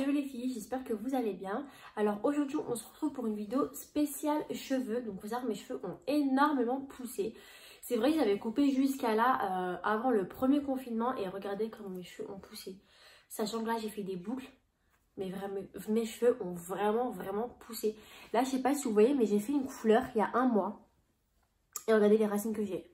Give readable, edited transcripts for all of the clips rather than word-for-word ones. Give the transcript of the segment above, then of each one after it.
Hello les filles, j'espère que vous allez bien. Alors aujourd'hui on se retrouve pour une vidéo spéciale cheveux. Donc vous savez, mes cheveux ont énormément poussé. C'est vrai que j'avais coupé jusqu'à là avant le premier confinement et regardez comment mes cheveux ont poussé. Sachant que là j'ai fait des boucles, mais vraiment mes cheveux ont vraiment poussé. Là je sais pas si vous voyez, mais j'ai fait une couleur il y a un mois. Et regardez les racines que j'ai.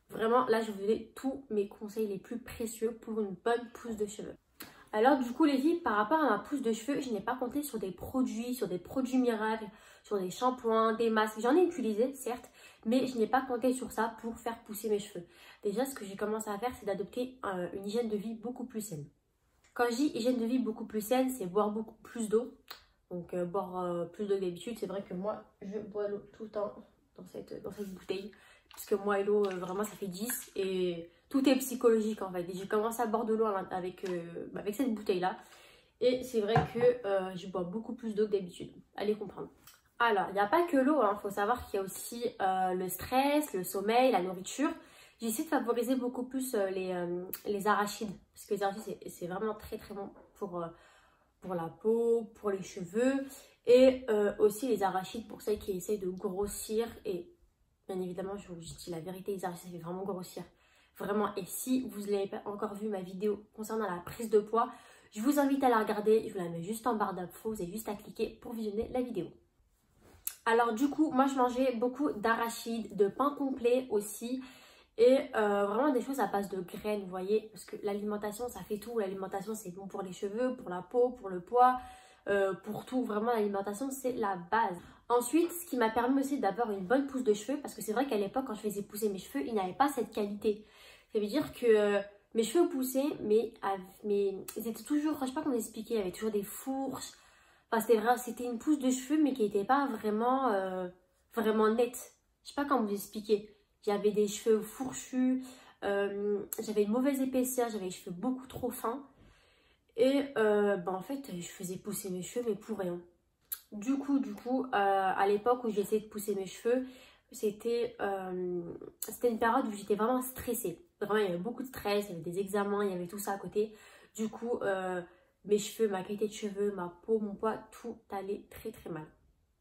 Vraiment là je vous donne tous mes conseils les plus précieux pour une bonne pousse de cheveux. Alors du coup les filles, par rapport à ma pousse de cheveux, je n'ai pas compté sur des produits miracles, sur des shampoings, des masques. J'en ai utilisé certes, mais je n'ai pas compté sur ça pour faire pousser mes cheveux. Déjà ce que j'ai commencé à faire, c'est d'adopter une hygiène de vie beaucoup plus saine. Quand je dis hygiène de vie beaucoup plus saine, c'est boire beaucoup plus d'eau. Donc boire plus d'eau que d'habitude. C'est vrai que moi je bois l'eau tout le temps dans cette bouteille. Parce que moi et l'eau, vraiment ça fait 10 et tout est psychologique en fait. J'ai commencé à boire de l'eau avec cette bouteille là. Et c'est vrai que je bois beaucoup plus d'eau que d'habitude. Allez comprendre. Alors, il n'y a pas que l'eau, il faut savoir qu'il y a aussi le stress, le sommeil, la nourriture. J'essaie de favoriser beaucoup plus les arachides. Parce que les arachides c'est vraiment très bon pour la peau, pour les cheveux. Et aussi les arachides pour celles qui essayent de grossir. Et bien évidemment, je vous dis la vérité, les arachides ça fait vraiment grossir. Vraiment, et si vous n'avez pas encore vu ma vidéo concernant la prise de poids, je vous invite à la regarder. Je vous la mets juste en barre d'infos, vous avez juste à cliquer pour visionner la vidéo. Alors du coup, moi je mangeais beaucoup d'arachides, de pain complet aussi. Et vraiment des choses à base de graines, vous voyez. Parce que l'alimentation, ça fait tout. L'alimentation, c'est bon pour les cheveux, pour la peau, pour le poids, pour tout. Vraiment, l'alimentation, c'est la base. Ensuite, ce qui m'a permis aussi d'avoir une bonne pousse de cheveux, parce que c'est vrai qu'à l'époque, quand je faisais pousser mes cheveux, ils n'avaient pas cette qualité. Ça veut dire que mes cheveux poussaient, mais ils étaient toujours, je sais pas comment expliquer, il y avait toujours des fourches. Enfin, c'était une pousse de cheveux, mais qui n'était pas vraiment nette. Je sais pas comment vous expliquer. J'avais des cheveux fourchus, j'avais une mauvaise épaisseur, j'avais les cheveux beaucoup trop fins. Et en fait, je faisais pousser mes cheveux, mais pour rien. Du coup, à l'époque où j'ai essayé de pousser mes cheveux, c'était une période où j'étais vraiment stressée. Vraiment, il y avait beaucoup de stress, il y avait des examens, il y avait tout ça à côté. Du coup, mes cheveux, ma qualité de cheveux, ma peau, mon poids, tout allait très mal.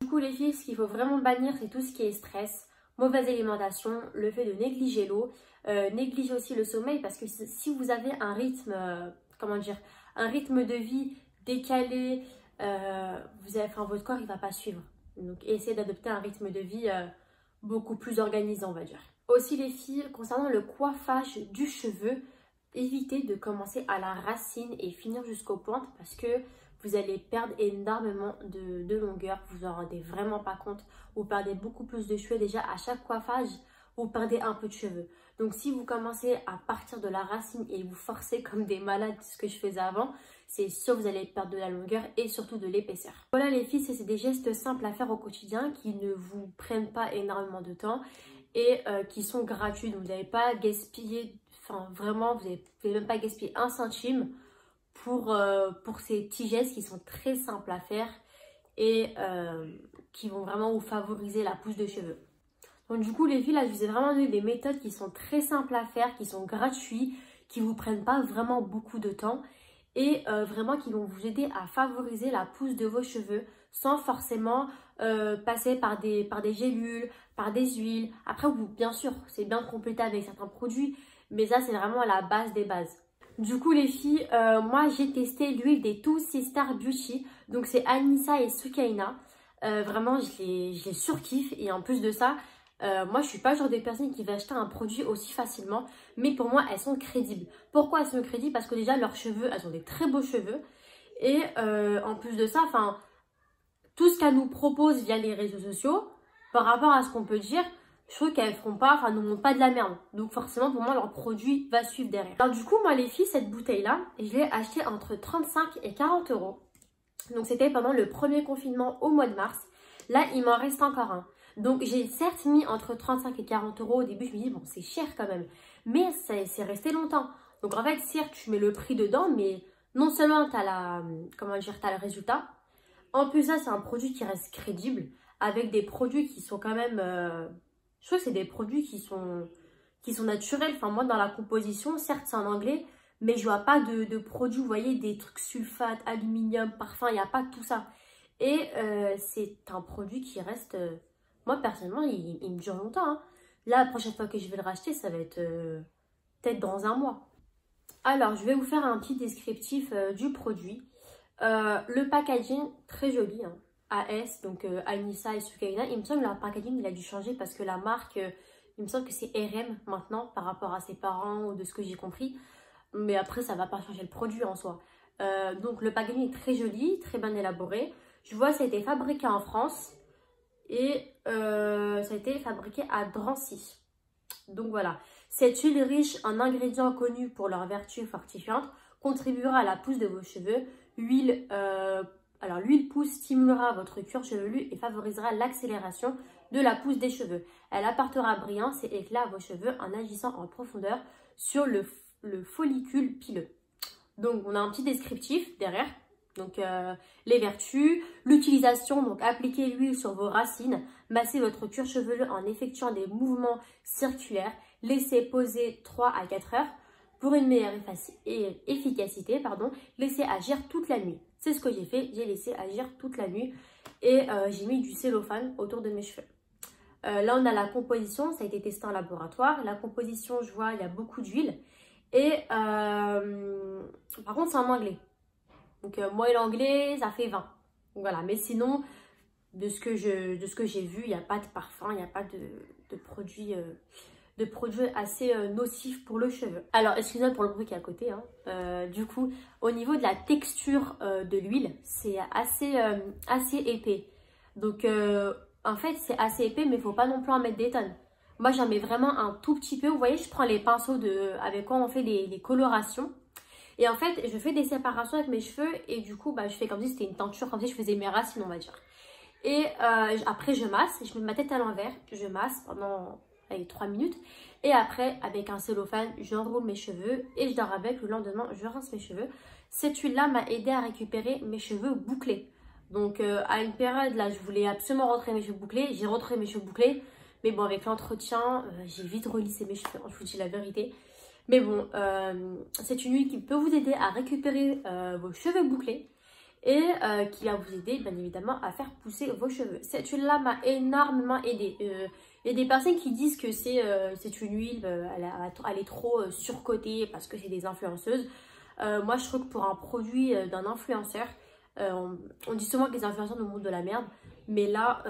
Du coup, les filles, ce qu'il faut vraiment bannir, c'est tout ce qui est stress, mauvaise alimentation, le fait de négliger l'eau, négliger aussi le sommeil, parce que si vous avez un rythme, un rythme de vie décalé, votre corps il va pas suivre. Donc essayez d'adopter un rythme de vie beaucoup plus organisé, on va dire. Aussi les filles, concernant le coiffage du cheveu, évitez de commencer à la racine et finir jusqu'aux pointes parce que vous allez perdre énormément de longueur. Vous vous en rendez vraiment pas compte. Vous perdez beaucoup plus de cheveux. Déjà à chaque coiffage, vous perdez un peu de cheveux. Donc si vous commencez à partir de la racine et vous forcez comme des malades, ce que je faisais avant, c'est sûr que vous allez perdre de la longueur et surtout de l'épaisseur. Voilà les filles, c'est des gestes simples à faire au quotidien qui ne vous prennent pas énormément de temps et qui sont gratuits. Donc vous n'allez pas gaspiller, enfin vraiment, vous n'allez même pas gaspiller un centime pour ces petits gestes qui sont très simples à faire et qui vont vraiment vous favoriser la pousse de cheveux. Donc du coup les filles, là je vous ai vraiment donné des méthodes qui sont très simples à faire, qui sont gratuites, qui ne vous prennent pas vraiment beaucoup de temps et vraiment qui vont vous aider à favoriser la pousse de vos cheveux sans forcément passer par des gélules, par des huiles. Après bien sûr c'est bien de compléter avec certains produits, mais ça c'est vraiment la base des bases. Du coup les filles, moi j'ai testé l'huile des Two Sisters Beauty, donc c'est Anissa et Sukaina. Vraiment je les surkiffe et en plus de ça, moi je suis pas le genre de personne qui va acheter un produit aussi facilement, mais pour moi elles sont crédibles. Pourquoi elles sont crédibles? Parce que déjà leurs cheveux, elles ont des très beaux cheveux et en plus de ça, enfin tout ce qu'elles nous proposent via les réseaux sociaux, par rapport à ce qu'on peut dire, je trouve qu'elles feront pas, enfin nous montrent pas de la merde. Donc forcément pour moi leur produit va suivre derrière. Alors du coup moi les filles, cette bouteille là, je l'ai achetée entre 35 et 40 €. Donc c'était pendant le premier confinement au mois de mars. Là il m'en reste encore un. Donc j'ai certes mis entre 35 et 40 € au début, je me dis bon c'est cher quand même. Mais c'est resté longtemps. Donc en fait certes tu mets le prix dedans, mais non seulement tu as le résultat. En plus ça c'est un produit qui reste crédible. Avec des produits qui sont quand même... je trouve que c'est des produits qui sont naturels. Enfin moi dans la composition, certes c'est en anglais, Mais je vois pas de produits, vous voyez, des trucs sulfate, aluminium, parfum, il n'y a pas tout ça. Et c'est un produit qui reste... moi, personnellement, il me dure longtemps. Hein. Là, la prochaine fois que je vais le racheter, ça va être peut-être dans un mois. Alors, je vais vous faire un petit descriptif du produit. Le packaging, très joli. Hein. AS, donc Anissa et Sukaina. Il me semble que leur packaging, il a dû changer parce que la marque, il me semble que c'est RM maintenant par rapport à ses parents ou de ce que j'ai compris. Mais après, ça ne va pas changer le produit en soi. Donc, le packaging est très joli, très bien élaboré. Je vois que ça a été fabriqué en France et ça a été fabriqué à Drancy. Donc voilà, cette huile riche en ingrédients connus pour leurs vertus fortifiantes contribuera à la pousse de vos cheveux. L'huile pousse stimulera votre cuir chevelu et favorisera l'accélération de la pousse des cheveux. Elle apportera brillance et éclat à vos cheveux en agissant en profondeur sur le follicule pileux. Donc on a un petit descriptif derrière. Donc les vertus, l'utilisation, donc appliquez l'huile sur vos racines, massez votre cuir chevelu en effectuant des mouvements circulaires, laissez poser 3 à 4 heures pour une meilleure efficacité, laissez agir toute la nuit. C'est ce que j'ai fait, j'ai laissé agir toute la nuit et j'ai mis du cellophane autour de mes cheveux. Là on a la composition, ça a été testé en laboratoire. La composition, je vois, il y a beaucoup d'huile et par contre c'est en anglais. Donc moelle anglais, ça fait 20. Donc, voilà, mais sinon, de ce que j'ai vu, il n'y a pas de parfum, il n'y a pas de produits assez nocifs pour le cheveu. Alors, excusez-moi pour le bruit qui est à côté. Hein. Du coup, au niveau de la texture de l'huile, c'est assez épais. Donc, en fait, c'est assez épais, mais il ne faut pas non plus en mettre des tonnes. Moi, j'en mets vraiment un tout petit peu. Vous voyez, je prends les pinceaux avec quoi on fait les colorations. Et en fait, je fais des séparations avec mes cheveux et du coup, je fais comme si c'était une tenture, comme si je faisais mes racines, on va dire. Et après, je masse, je mets ma tête à l'envers, je masse pendant 3 minutes. Et après, avec un cellophane, j'enroule mes cheveux et je dors avec. Le lendemain, je rince mes cheveux. Cette huile-là m'a aidé à récupérer mes cheveux bouclés. Donc, à une période, là, je voulais absolument rentrer mes cheveux bouclés. J'ai rentré mes cheveux bouclés. Mais bon, avec l'entretien, j'ai vite relissé mes cheveux, je vous dis la vérité. Mais bon, c'est une huile qui peut vous aider à récupérer vos cheveux bouclés et qui va vous aider bien évidemment à faire pousser vos cheveux. Cette huile-là m'a énormément aidé. Il y a des personnes qui disent que c'est une huile, elle est trop surcotée parce que c'est des influenceuses. Moi, je trouve que pour un produit d'un influenceur, on dit souvent que les influenceurs nous montrent de la merde, mais là,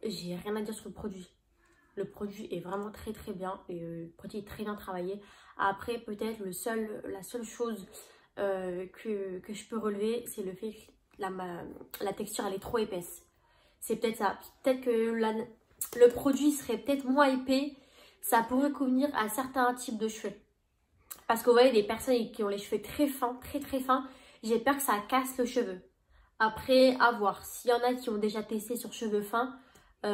j'ai rien à dire sur le produit. Le produit est vraiment très très bien et le produit est très bien travaillé. Après, peut-être la seule chose que je peux relever, c'est le fait que la texture elle est trop épaisse. C'est peut-être ça. Peut-être que le produit serait peut-être moins épais. Ça pourrait convenir à certains types de cheveux. Parce que vous voyez, des personnes qui ont les cheveux très fins, très très fins, j'ai peur que ça casse le cheveu. Après, à voir. S'il y en a qui ont déjà testé sur cheveux fins,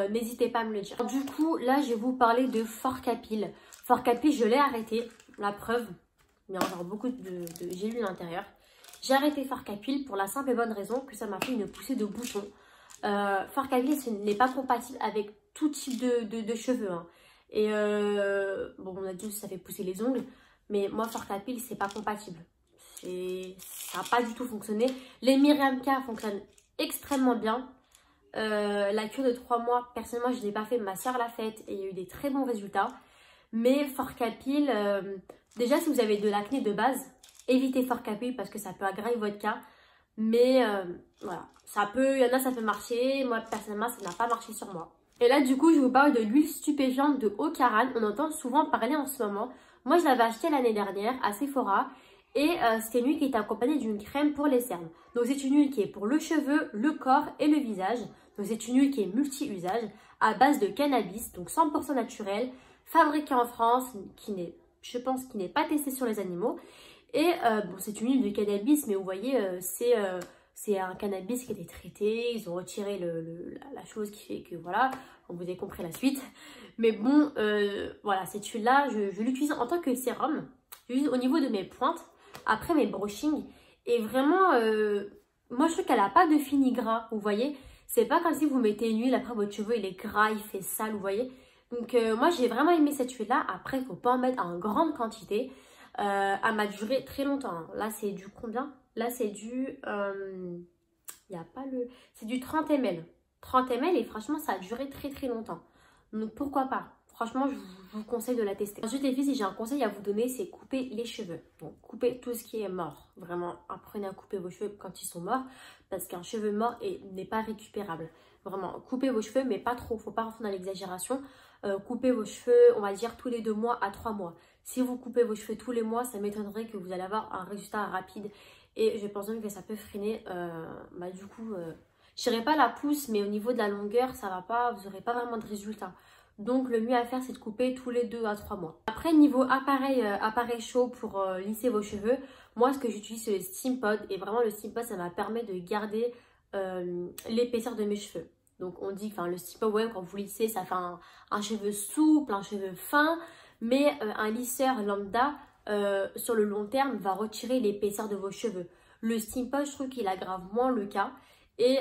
n'hésitez pas à me le dire. Du coup, là, je vais vous parler de Forcapil. Forcapil, je l'ai arrêté. La preuve, il y a encore beaucoup de gélules à l'intérieur. J'ai arrêté Forcapil pour la simple et bonne raison que ça m'a fait une poussée de boutons. Forcapil, ce n'est pas compatible avec tout type de cheveux. Hein. Et bon, on a dit que ça fait pousser les ongles. Mais moi, Forcapil, c'est pas compatible. Ça n'a pas du tout fonctionné. Les Miriam K fonctionnent extrêmement bien. La cure de 3 mois, personnellement, je ne l'ai pas fait. Ma soeur l'a faite et il y a eu des très bons résultats. Mais Forcapil, déjà, si vous avez de l'acné de base, évitez Forcapil parce que ça peut aggraver votre cas. Mais voilà, il y en a, ça peut marcher. Moi, personnellement, ça n'a pas marché sur moi. Et là, du coup, je vous parle de l'huile stupéfiante de Ocaran. On entend souvent parler en ce moment. Moi, je l'avais achetée l'année dernière à Sephora. Et c'était une huile qui était accompagnée d'une crème pour les cernes. Donc, c'est une huile qui est pour le cheveu, le corps et le visage. Donc, c'est une huile qui est multi-usage à base de cannabis, donc 100% naturel, fabriquée en France, je pense qu'il n'est pas testé sur les animaux. Et bon, c'est une huile de cannabis, mais vous voyez, c'est un cannabis qui a été traité. Ils ont retiré la chose qui fait que, voilà, on vous a compris la suite. Mais bon, voilà, cette huile-là, je l'utilise en tant que sérum. Je l'utilise au niveau de mes pointes, après mes brushings. Et vraiment, moi, je trouve qu'elle n'a pas de fini gras, vous voyez. C'est pas comme si vous mettez une huile, après votre cheveu, il est gras, il fait sale, vous voyez. Donc, moi, j'ai vraiment aimé cette huile-là. Après, il ne faut pas en mettre en grande quantité. elle m'a duré très longtemps. Hein. Là, c'est du combien? Là, c'est du... y a pas le... C'est du 30 ml. 30 ml et franchement, ça a duré très très longtemps. Donc, pourquoi pas? Franchement, je vous conseille de la tester. Ensuite, les filles, si j'ai un conseil à vous donner, c'est couper les cheveux. Donc, couper tout ce qui est mort. Vraiment, apprenez à couper vos cheveux quand ils sont morts. Parce qu'un cheveu mort n'est pas récupérable. Vraiment, coupez vos cheveux, mais pas trop. Faut pas rentrer dans l'exagération. Coupez vos cheveux, on va dire, tous les 2 mois à 3 mois. Si vous coupez vos cheveux tous les mois, ça m'étonnerait que vous allez avoir un résultat rapide. Et je pense même que ça peut freiner, du coup, je dirais pas la pousse, mais au niveau de la longueur, ça va pas, vous n'aurez pas vraiment de résultat. Donc le mieux à faire, c'est de couper tous les 2 à 3 mois. Après, niveau appareil chaud pour lisser vos cheveux, moi ce que j'utilise c'est le Steam Pod. Et vraiment le Steam Pod, ça m'a permis de garder l'épaisseur de mes cheveux. Donc on dit, enfin le Steam Pod, ouais, quand vous lissez, ça fait un cheveu souple, un cheveu fin. Mais un lisseur lambda, sur le long terme, va retirer l'épaisseur de vos cheveux. Le Steam Pod, je trouve qu'il aggrave moins le cas. Et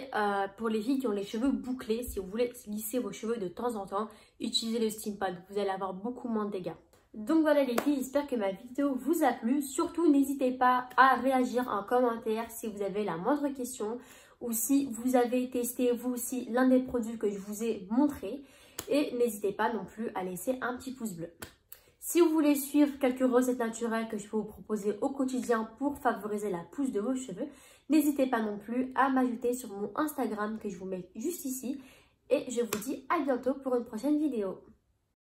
pour les filles qui ont les cheveux bouclés, si vous voulez lisser vos cheveux de temps en temps, utilisez le Steam Pod. Vous allez avoir beaucoup moins de dégâts. Donc voilà les filles, j'espère que ma vidéo vous a plu. Surtout, n'hésitez pas à réagir en commentaire si vous avez la moindre question ou si vous avez testé vous aussi l'un des produits que je vous ai montré. Et n'hésitez pas non plus à laisser un petit pouce bleu. Si vous voulez suivre quelques recettes naturelles que je peux vous proposer au quotidien pour favoriser la pousse de vos cheveux, n'hésitez pas non plus à m'ajouter sur mon Instagram que je vous mets juste ici. Et je vous dis à bientôt pour une prochaine vidéo.